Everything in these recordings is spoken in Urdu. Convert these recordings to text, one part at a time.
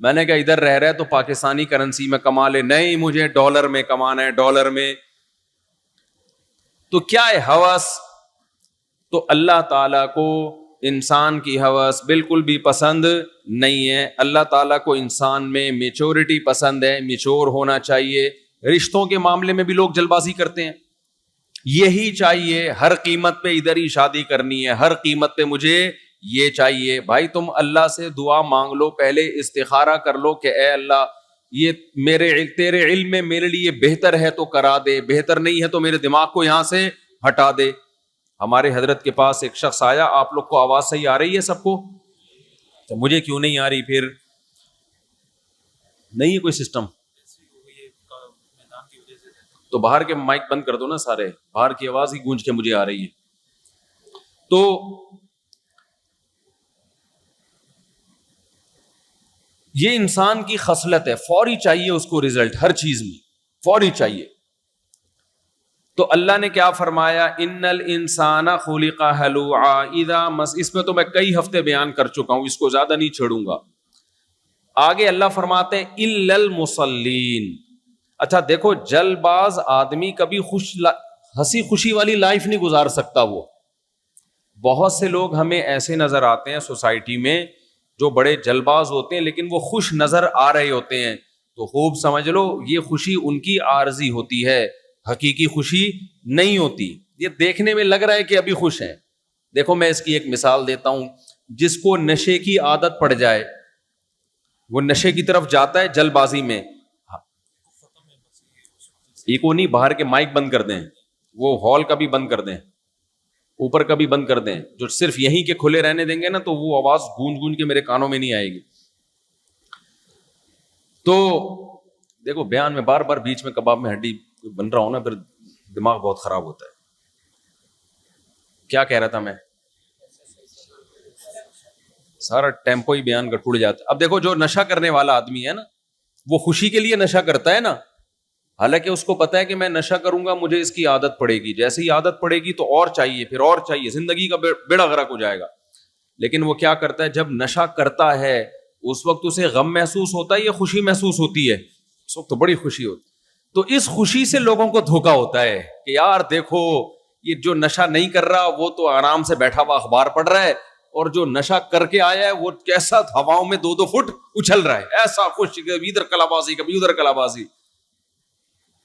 میں نے کہا ادھر رہ رہا ہے تو پاکستانی کرنسی میں کما لے. نہیں, مجھے ڈالر میں کمانا ہے, ڈالر میں. تو کیا ہے ہوس؟ تو اللہ تعالیٰ کو انسان کی ہوس بالکل بھی پسند نہیں ہے. اللہ تعالیٰ کو انسان میں میچورٹی پسند ہے, میچور ہونا چاہیے. رشتوں کے معاملے میں بھی لوگ جلد بازی کرتے ہیں, یہی چاہیے, ہر قیمت پہ ادھر ہی شادی کرنی ہے, ہر قیمت پہ مجھے یہ چاہیے. بھائی تم اللہ سے دعا مانگ لو, پہلے استخارہ کر لو کہ اے اللہ یہ تیرے علم میں میرے لیے بہتر ہے تو کرا دے, بہتر نہیں ہے تو میرے دماغ کو یہاں سے ہٹا دے. ہمارے حضرت کے پاس ایک شخص آیا, آپ لوگ کو آواز صحیح آ رہی ہے سب کو؟ تو مجھے کیوں نہیں آ رہی؟ پھر نہیں ہے کوئی سسٹم؟ تو باہر کے مائک بند کر دو نا سارے, باہر کی آواز ہی گونج کے مجھے آ رہی ہے. تو یہ انسان کی خصلت ہے, فوری چاہیے اس کو رزلٹ, ہر چیز میں فوری چاہیے. تو اللہ نے کیا فرمایا, ان الانسان خلق ہلوعا اذا مس. اس میں تو میں کئی ہفتے بیان کر چکا ہوں, اس کو زیادہ نہیں چھیڑوں گا. آگے اللہ فرماتے ہیں الا المصلین. اچھا دیکھو, جلد باز آدمی کبھی ہنسی خوشی والی لائف نہیں گزار سکتا. وہ بہت سے لوگ ہمیں ایسے نظر آتے ہیں سوسائٹی میں جو بڑے جلد باز ہوتے ہیں, لیکن وہ خوش نظر آ رہے ہوتے ہیں. تو خوب سمجھ لو یہ خوشی ان کی عارضی ہوتی ہے, حقیقی خوشی نہیں ہوتی. یہ دیکھنے میں لگ رہا ہے کہ ابھی خوش ہیں. دیکھو میں اس کی ایک مثال دیتا ہوں. جس کو نشے کی عادت پڑ جائے, وہ نشے کی طرف جاتا ہے جلد بازی میں. ایک وہ نہیں, باہر کے مائک بند کر دیں, وہ ہال کا بھی بند کر دیں, اوپر کا بھی بند کر دیں. جو صرف یہیں کے کھلے رہنے دیں گے نا تو وہ آواز گونج گونج کے میرے کانوں میں نہیں آئے گی. تو دیکھو بیان میں بار بار بیچ میں کباب میں ہڈی بن رہا ہوں نا, پھر دماغ بہت خراب ہوتا ہے. کیا کہہ رہا تھا میں؟ سارا ٹیمپو ہی بیان کا ٹوٹ جاتا ہے. اب دیکھو جو نشہ کرنے والا آدمی ہے نا, وہ خوشی کے لیے نشہ کرتا ہے نا, حالانکہ اس کو پتا ہے کہ میں نشہ کروں گا مجھے اس کی عادت پڑے گی, جیسے ہی عادت پڑے گی تو اور چاہیے, پھر اور چاہیے, زندگی کا بیڑا غرق ہو جائے گا. لیکن وہ کیا کرتا ہے, جب نشہ کرتا ہے اس وقت اسے غم محسوس ہوتا ہے یا خوشی محسوس ہوتی ہے؟ اس وقت تو بڑی خوشی ہوتی. تو اس خوشی سے لوگوں کو دھوکا ہوتا ہے کہ یار دیکھو یہ جو نشہ نہیں کر رہا وہ تو آرام سے بیٹھا ہوا اخبار پڑھ رہا ہے, اور جو نشہ کر کے آیا ہے وہ کیسا ہواؤں میں 2-2 فٹ اچھل رہا ہے, ایسا خوش, کبھی ادھر کلابازی کبھی ادھر کلابازی.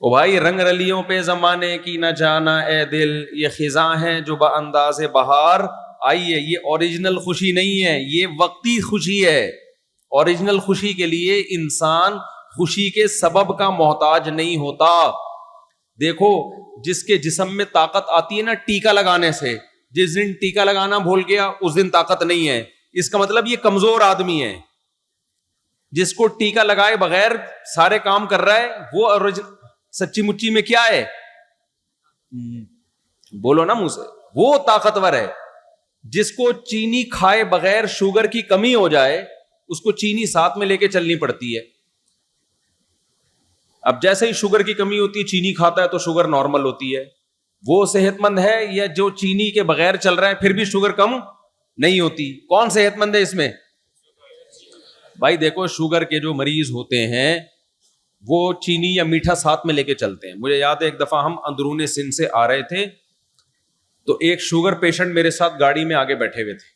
او بھائی رنگ رلیوں پہ زمانے کی نہ جانا اے دل, یہ خزاں ہیں جو بانداز بہار آئی ہے. یہ اوریجنل خوشی نہیں ہے, یہ وقتی خوشی ہے. اوریجنل خوشی کے لیے انسان خوشی کے سبب کا محتاج نہیں ہوتا. دیکھو جس کے جسم میں طاقت آتی ہے نا ٹیکا لگانے سے, جس دن ٹیکا لگانا بھول گیا اس دن طاقت نہیں ہے. اس کا مطلب یہ کمزور آدمی ہے. جس کو ٹیکا لگائے بغیر سارے کام کر رہا ہے وہ سچی مچی میں کیا ہے؟ بولو نا منہ سے, وہ طاقتور ہے. جس کو چینی کھائے بغیر شوگر کی کمی ہو جائے اس کو چینی ساتھ میں لے کے چلنی پڑتی ہے. اب جیسے ہی شوگر کی کمی ہوتی ہے چینی کھاتا ہے تو شوگر نارمل ہوتی ہے. وہ صحت مند ہے یا جو چینی کے بغیر چل رہا ہے پھر بھی شوگر کم نہیں ہوتی؟ کون صحت مند ہے اس میں؟ بھائی دیکھو شوگر کے جو مریض ہوتے ہیں وہ چینی یا میٹھا ساتھ میں لے کے چلتے ہیں. مجھے یاد ہے ایک دفعہ ہم اندرون سندھ سے آ رہے تھے تو ایک شوگر پیشنٹ میرے ساتھ گاڑی میں آگے بیٹھے ہوئے تھے.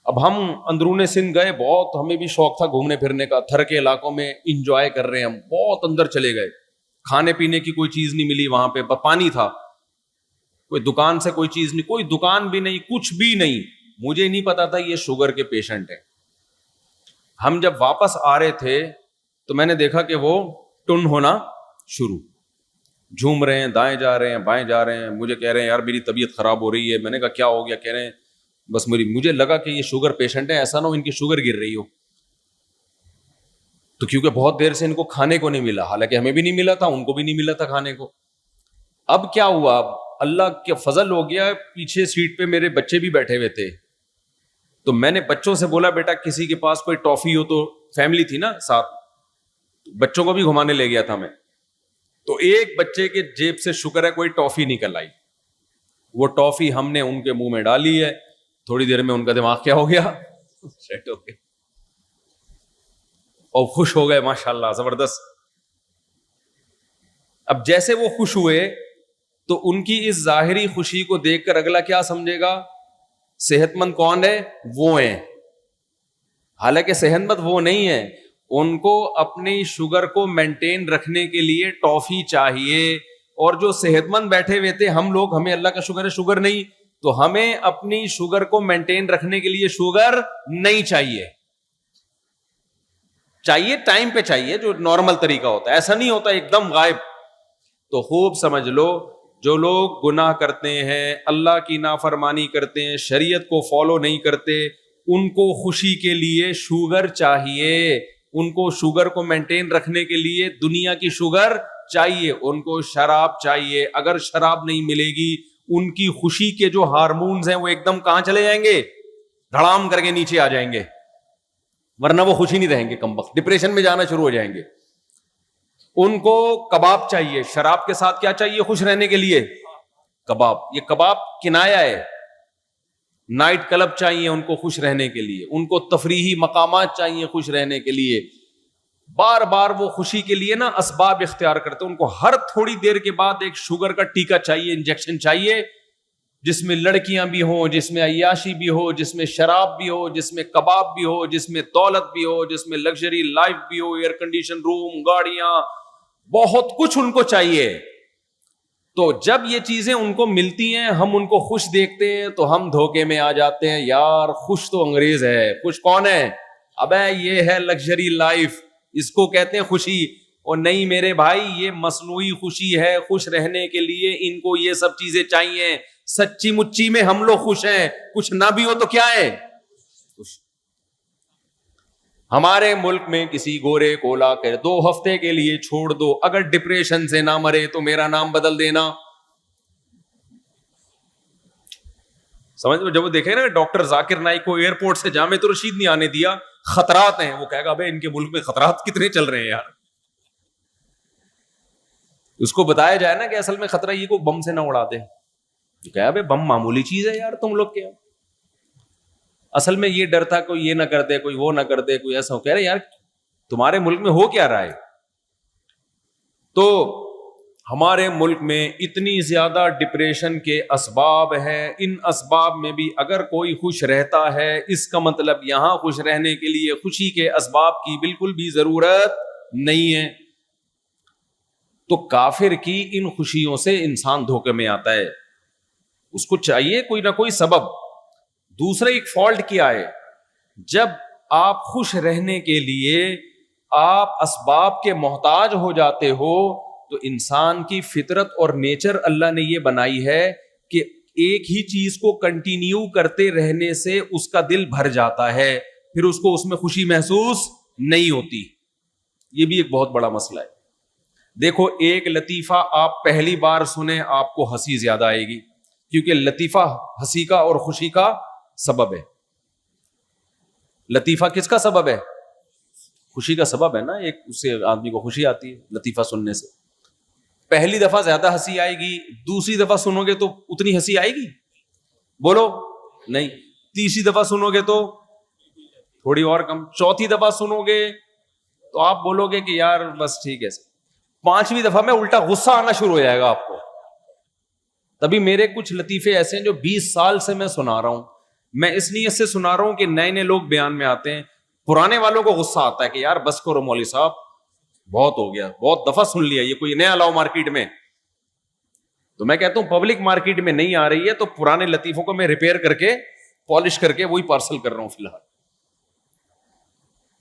اب ہم اندرون سندھ گئے, بہت ہمیں بھی شوق تھا گھومنے پھرنے کا, تھر کے علاقوں میں انجوائے کر رہے ہیں ہم, بہت اندر چلے گئے. کھانے پینے کی کوئی چیز نہیں ملی وہاں پہ, پانی تھا, کوئی دکان سے کوئی چیز نہیں, کوئی دکان بھی نہیں, کچھ بھی نہیں. مجھے نہیں پتا تھا یہ شوگر کے پیشنٹ ہیں. ہم جب واپس آ رہے تھے تو میں نے دیکھا کہ وہ ٹن ہونا شروع, جھوم رہے ہیں, دائیں جا رہے ہیں بائیں جا رہے ہیں. مجھے کہہ رہے ہیں یار میری طبیعت خراب ہو رہی ہے. میں نے کہا کیا ہو گیا؟ کہہ رہے ہیں بس مجھے لگا کہ یہ شوگر پیشنٹ ہے, ایسا نہ ہو ان کی شوگر گر رہی ہو. تو کیونکہ بہت دیر سے ان کو کھانے کو نہیں ملا, حالانکہ ہمیں بھی نہیں ملا تھا ان کو بھی نہیں ملا تھا کھانے کو. اب کیا ہوا, اب اللہ کے فضل ہو گیا, پیچھے سیٹ پہ میرے بچے بھی بیٹھے ہوئے تھے. تو میں نے بچوں سے بولا بیٹا کسی کے پاس کوئی ٹافی ہو, تو فیملی تھی نا ساتھ, بچوں کو بھی گھمانے لے گیا تھا میں. تو ایک بچے کے جیب سے شکر ہے کوئی ٹافی نکل آئی. وہ ٹافی ہم نے ان کے منہ میں ڈالی ہے, تھوڑی دیر میں ان کا دماغ کیا ہو گیا, سیٹ ہو گیا. اور خوش ہو گئے ماشاءاللہ زبردست. اب جیسے وہ خوش ہوئے تو ان کی اس ظاہری خوشی کو دیکھ کر اگلا کیا سمجھے گا؟ صحت مند کون ہے؟ وہ ہیں. حالانکہ صحت مند وہ نہیں ہے، ان کو اپنی شوگر کو مینٹین رکھنے کے لیے ٹافی چاہیے. اور جو صحت مند بیٹھے ہوئے تھے ہم لوگ، ہمیں اللہ کا شکر ہے شوگر نہیں، تو ہمیں اپنی شوگر کو مینٹین رکھنے کے لیے شوگر نہیں چاہیے. چاہیے ٹائم پہ چاہیے، جو نارمل طریقہ ہوتا ہے، ایسا نہیں ہوتا ایک دم غائب. تو خوب سمجھ لو، جو لوگ گناہ کرتے ہیں، اللہ کی نافرمانی کرتے ہیں، شریعت کو فالو نہیں کرتے، ان کو خوشی کے لیے شوگر چاہیے. ان کو شوگر کو مینٹین رکھنے کے لیے دنیا کی شوگر چاہیے. ان کو شراب چاہیے. اگر شراب نہیں ملے گی، ان کی خوشی کے جو ہارمونز ہیں وہ ایک دم کہاں چلے جائیں گے؟ دھڑام کر کے نیچے آ جائیں گے. ورنہ وہ خوشی نہیں رہیں گے، کم وقت ڈپریشن میں جانا شروع ہو جائیں گے. ان کو کباب چاہیے. شراب کے ساتھ کیا چاہیے خوش رہنے کے لیے؟ کباب. یہ کباب کنایا ہے. نائٹ کلب چاہیے ان کو خوش رہنے کے لیے. ان کو تفریحی مقامات چاہیے خوش رہنے کے لیے. بار بار وہ خوشی کے لیے نا اسباب اختیار کرتے. ان کو ہر تھوڑی دیر کے بعد ایک شوگر کا ٹیکا چاہیے، انجیکشن چاہیے، جس میں لڑکیاں بھی ہوں، جس میں عیاشی بھی ہو، جس میں شراب بھی ہو، جس میں کباب بھی ہو، جس میں دولت بھی ہو، جس میں لگژری لائف بھی ہو، ایئر کنڈیشن روم، گاڑیاں، بہت کچھ ان کو چاہیے. تو جب یہ چیزیں ان کو ملتی ہیں، ہم ان کو خوش دیکھتے ہیں تو ہم دھوکے میں آ جاتے ہیں. یار خوش تو انگریز ہے، خوش کون ہے؟ ابے یہ ہے لگژری لائف، اس کو کہتے ہیں خوشی. اور نہیں میرے بھائی، یہ مصنوعی خوشی ہے. خوش رہنے کے لیے ان کو یہ سب چیزیں چاہیے. سچی مچی میں ہم لوگ خوش ہیں، کچھ نہ بھی ہو تو کیا ہے؟ خوش. ہمارے ملک میں کسی گورے کو لا کر 2 ہفتے کے لیے چھوڑ دو، اگر ڈپریشن سے نہ مرے تو میرا نام بدل دینا. سمجھ میں؟ جب وہ دیکھے نا ڈاکٹر ذاکر نائک کو ایئرپورٹ سے جامع رشید نہیں آنے دیا، خطرات ہیں، وہ کہے گا بھائی ان کے ملک میں خطرات کتنے چل رہے ہیں یار. اس کو بتایا جائے نا کہ اصل میں خطرہ یہ کو بم سے نہ اڑا دے. کہا بھائی بم معمولی چیز ہے یار، تم لوگ کیا اصل میں یہ ڈر تھا کوئی یہ نہ کر دے، کوئی وہ نہ کر دے، کوئی ایسا ہو. کہہ رہے یار تمہارے ملک میں ہو کیا رہا ہے؟ تو ہمارے ملک میں اتنی زیادہ ڈپریشن کے اسباب ہیں. ان اسباب میں بھی اگر کوئی خوش رہتا ہے، اس کا مطلب یہاں خوش رہنے کے لیے خوشی کے اسباب کی بالکل بھی ضرورت نہیں ہے. تو کافر کی ان خوشیوں سے انسان دھوکے میں آتا ہے. اس کو چاہیے کوئی نہ کوئی سبب. دوسرا ایک فالٹ کیا ہے، جب آپ خوش رہنے کے لیے آپ اسباب کے محتاج ہو جاتے ہو تو انسان کی فطرت اور نیچر اللہ نے یہ بنائی ہے کہ ایک ہی چیز کو کنٹینیو کرتے رہنے سے اس کا دل بھر جاتا ہے، پھر اس کو اس میں خوشی محسوس نہیں ہوتی. یہ بھی ایک بہت بڑا مسئلہ ہے. دیکھو ایک لطیفہ آپ پہلی بار سنیں آپ کو ہنسی زیادہ آئے گی، کیونکہ لطیفہ ہنسی کا اور خوشی کا سبب ہے. لطیفہ کس کا سبب ہے؟ خوشی کا سبب ہے نا. ایک اس سے آدمی کو خوشی آتی ہے لطیفہ سننے سے. پہلی دفعہ زیادہ ہنسی آئے گی، دوسری دفعہ سنو گے تو اتنی ہنسی آئے گی؟ بولو نہیں. تیسری دفعہ سنو گے تو تھوڑی اور کم. چوتھی دفعہ سنو گے تو آپ بولو گے کہ یار بس ٹھیک ہے. 5ویں دفعہ میں الٹا غصہ آنا شروع ہو جائے گا آپ کو. تبھی میرے کچھ لطیفے ایسے ہیں جو 20 سال سے میں سنا رہا ہوں. میں اس نیت سے سنا رہا ہوں کہ نئے نئے لوگ بیان میں آتے ہیں، پرانے والوں کو غصہ آتا ہے کہ یار بس کرو مولوی صاحب، بہت ہو گیا، بہت دفعہ سن لیا، یہ کوئی نیا لاؤ مارکیٹ میں. تو میں کہتا ہوں پبلک مارکیٹ میں نہیں آ رہی ہے تو پرانے لطیفوں کو میں ریپیئر کر کے پالش کر کے وہی پارسل کر رہا ہوں فی الحال.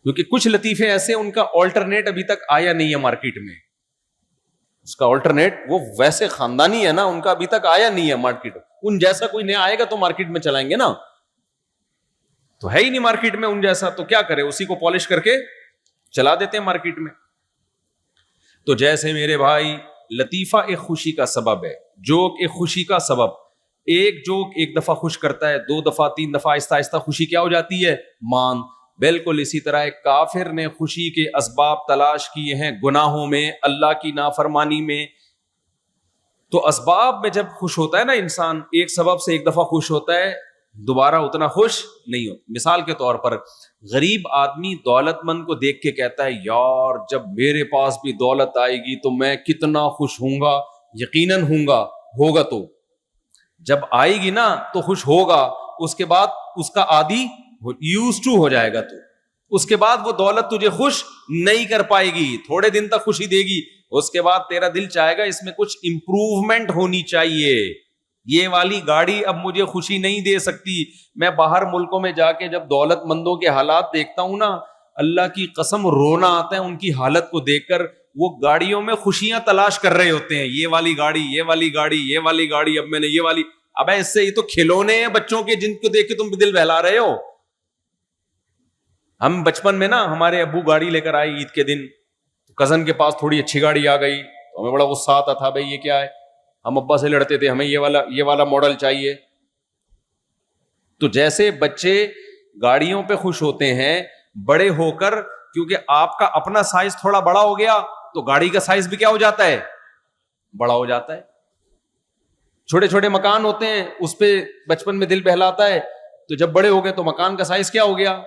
کیونکہ کچھ لطیفے ایسے ان کا آلٹرنیٹ ابھی تک آیا نہیں ہے مارکیٹ میں. اس کا آلٹرنیٹ وہ ویسے خاندانی ہے نا، ان کا ابھی تک آیا نہیں ہے مارکیٹ. ان جیسا کوئی نیا آئے گا تو مارکیٹ میں چلائیں گے نا. تو ہے ہی نہیں مارکیٹ میں ان جیسا، تو کیا کرے، اسی کو پالش کر کے چلا دیتے ہیں مارکیٹ میں. تو جیسے میرے بھائی لطیفہ ایک خوشی کا سبب ہے، جوک ایک خوشی کا سبب. ایک جوک ایک دفعہ خوش کرتا ہے، 2 دفعہ 3 دفعہ آہستہ آہستہ خوشی کیا ہو جاتی ہے؟ مان. بالکل اسی طرح ایک کافر نے خوشی کے اسباب تلاش کیے ہیں گناہوں میں، اللہ کی نافرمانی میں. تو اسباب میں جب خوش ہوتا ہے نا انسان، ایک سبب سے ایک دفعہ خوش ہوتا ہے، دوبارہ اتنا خوش نہیں ہوتا. مثال کے طور پر غریب آدمی دولت مند کو دیکھ کے کہتا ہے یار جب میرے پاس بھی دولت آئے گی تو میں کتنا خوش ہوں گا. یقیناً ہوگا تو جب آئے گی نا تو خوش ہوگا, اس کے بعد اس کا عادی یوز ٹو ہو جائے گا, تو اس کے بعد وہ دولت تجھے خوش نہیں کر پائے گی, تھوڑے دن تک خوشی دے گی, اس کے بعد تیرا دل چاہے گا اس میں کچھ امپروومنٹ ہونی چاہیے, یہ والی گاڑی اب مجھے خوشی نہیں دے سکتی. میں باہر ملکوں میں جا کے جب دولت مندوں کے حالات دیکھتا ہوں نا, اللہ کی قسم رونا آتا ہے ان کی حالت کو دیکھ کر. وہ گاڑیوں میں خوشیاں تلاش کر رہے ہوتے ہیں, یہ والی گاڑی, یہ والی گاڑی, یہ والی گاڑی, اب میں نے یہ والی. اب اس سے یہ تو کھلونے ہیں بچوں کے جن کو دیکھ کے تم دل بہلا رہے ہو. ہم بچپن میں نا ہمارے ابو گاڑی لے کر آئے عید کے دن, کزن کے پاس تھوڑی اچھی گاڑی آ گئی تو ہمیں بڑا غصہ آتا تھا, بھائی یہ کیا ہے, ہم ابا سے لڑتے تھے ہمیں یہ والا ماڈل چاہیے. تو جیسے بچے گاڑیوں پہ خوش ہوتے ہیں, بڑے ہو کر کیونکہ آپ کا اپنا سائز تھوڑا بڑا ہو گیا تو گاڑی کا سائز بھی کیا ہو جاتا ہے, بڑا ہو جاتا ہے. چھوٹے چھوٹے مکان ہوتے ہیں اس پہ بچپن میں دل بہلاتا ہے, تو جب بڑے ہو گئے تو مکان کا سائز کیا ہو گیا.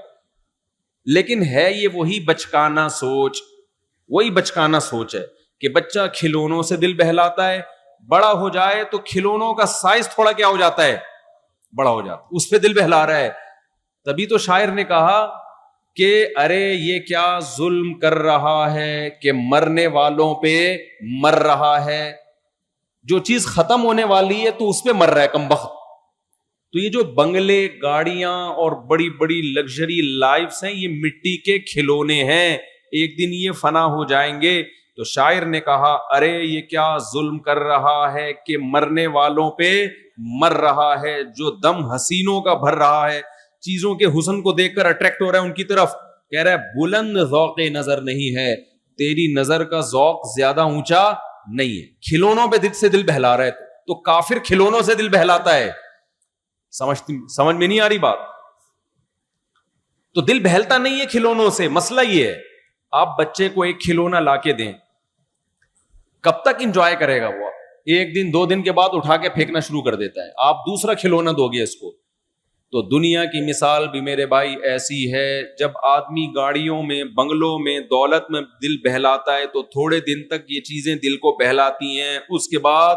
لیکن ہے یہ وہی بچکانا سوچ ہے کہ بچہ کھلونوں سے دل بہلاتا ہے, بڑا ہو جائے تو کھلونوں کا سائز تھوڑا کیا ہو جاتا ہے, بڑا ہو جاتا ہے, اس پہ دل بہلا رہا ہے. تبھی تو شاعر نے کہا کہ ارے یہ کیا ظلم کر رہا ہے کہ مرنے والوں پہ مر رہا ہے. جو چیز ختم ہونے والی ہے تو اس پہ مر رہا ہے کمبخت. تو یہ جو بنگلے, گاڑیاں اور بڑی بڑی لگژری لائفز ہیں, یہ مٹی کے کھلونے ہیں, ایک دن یہ فنا ہو جائیں گے. تو شاعر نے کہا ارے یہ کیا ظلم کر رہا ہے کہ مرنے والوں پہ مر رہا ہے. جو دم حسینوں کا بھر رہا ہے, چیزوں کے حسن کو دیکھ کر اٹریکٹ ہو رہا ہے ان کی طرف, کہہ رہا ہے بلند ذوق نظر نہیں ہے, تیری نظر کا ذوق زیادہ اونچا نہیں ہے. کھلونوں پہ دل سے دل بہلا رہا ہے تو کافر کھلونوں سے دل بہلاتا ہے. سمجھ میں نہیں آ رہی بات. تو دل بہلتا نہیں ہے کھلونوں سے. مسئلہ یہ ہے آپ بچے کو ایک کھلونا لا کے دیں, کب تک انجوائے کرے گا وہ؟ ایک دن 2 دن کے بعد اٹھا کے پھینکنا شروع کر دیتا ہے. آپ دوسرا کھلونا دو گے اس کو. تو دنیا کی مثال بھی میرے بھائی ایسی ہے, جب آدمی گاڑیوں میں, بنگلوں میں, دولت میں دل بہلاتا ہے تو تھوڑے دن تک یہ چیزیں دل کو بہلاتی ہیں, اس کے بعد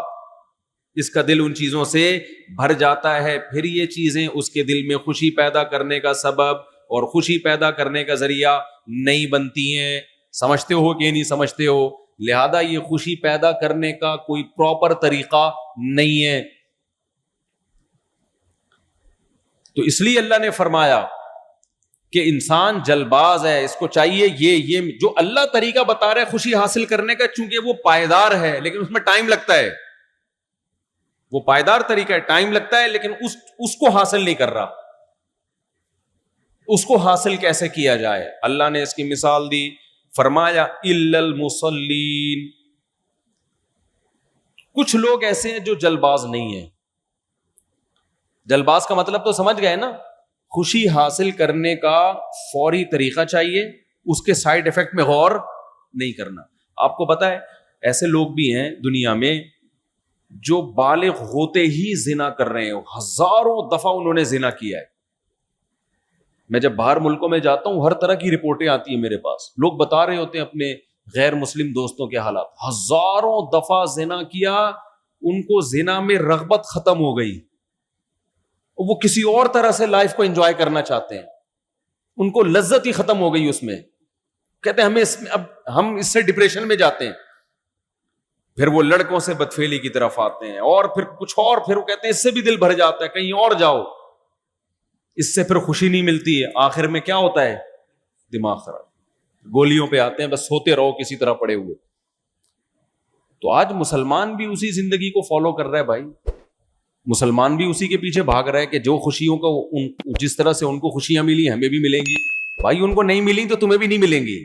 اس کا دل ان چیزوں سے بھر جاتا ہے. پھر یہ چیزیں اس کے دل میں خوشی پیدا کرنے کا سبب اور خوشی پیدا کرنے کا ذریعہ نہیں بنتی ہیں. سمجھتے ہو کہ نہیں سمجھتے ہو؟ لہذا یہ خوشی پیدا کرنے کا کوئی پراپر طریقہ نہیں ہے. تو اس لیے اللہ نے فرمایا کہ انسان جلباز ہے, اس کو چاہیے یہ جو اللہ طریقہ بتا رہا ہے خوشی حاصل کرنے کا, چونکہ وہ پائیدار ہے لیکن اس میں ٹائم لگتا ہے. وہ پائیدار طریقہ ہے, ٹائم لگتا ہے, لیکن اس کو حاصل نہیں کر رہا. اس کو حاصل کیسے کیا جائے؟ اللہ نے اس کی مثال دی, فرمایا الا المصلین. کچھ لوگ ایسے ہیں جو جلباز نہیں ہیں. جلباز کا مطلب تو سمجھ گئے نا, خوشی حاصل کرنے کا فوری طریقہ چاہیے, اس کے سائیڈ ایفیکٹ میں غور نہیں کرنا. آپ کو پتا ہے ایسے لوگ بھی ہیں دنیا میں جو بالغ ہوتے ہی زنا کر رہے ہیں, ہزاروں دفعہ انہوں نے زنا کیا ہے. میں جب باہر ملکوں میں جاتا ہوں ہر طرح کی رپورٹیں آتی ہیں میرے پاس, لوگ بتا رہے ہوتے ہیں اپنے غیر مسلم دوستوں کے حالات. ہزاروں دفعہ زنا کیا, ان کو زنا میں رغبت ختم ہو گئی, وہ کسی اور طرح سے لائف کو انجوائے کرنا چاہتے ہیں, ان کو لذت ہی ختم ہو گئی اس میں. کہتے ہیں اب ہم اس سے ڈپریشن میں جاتے ہیں. پھر وہ لڑکوں سے بدفعلی کی طرف آتے ہیں, اور پھر کچھ اور, پھر وہ کہتے ہیں اس سے بھی دل بھر جاتا ہے, کہیں اور جاؤ, اس سے پھر خوشی نہیں ملتی ہے. آخر میں کیا ہوتا ہے؟ دماغ خراب, گولیوں پہ آتے ہیں, بس سوتے رہو کسی طرح پڑے ہوئے. تو آج مسلمان بھی اسی زندگی کو فالو کر رہا ہے بھائی. مسلمان بھی اسی کے پیچھے بھاگ رہا ہے کہ جو خوشیوں کو جس طرح سے ان کو خوشیاں ملی ہمیں بھی ملیں گی. بھائی ان کو نہیں ملی تو تمہیں بھی نہیں ملیں گی.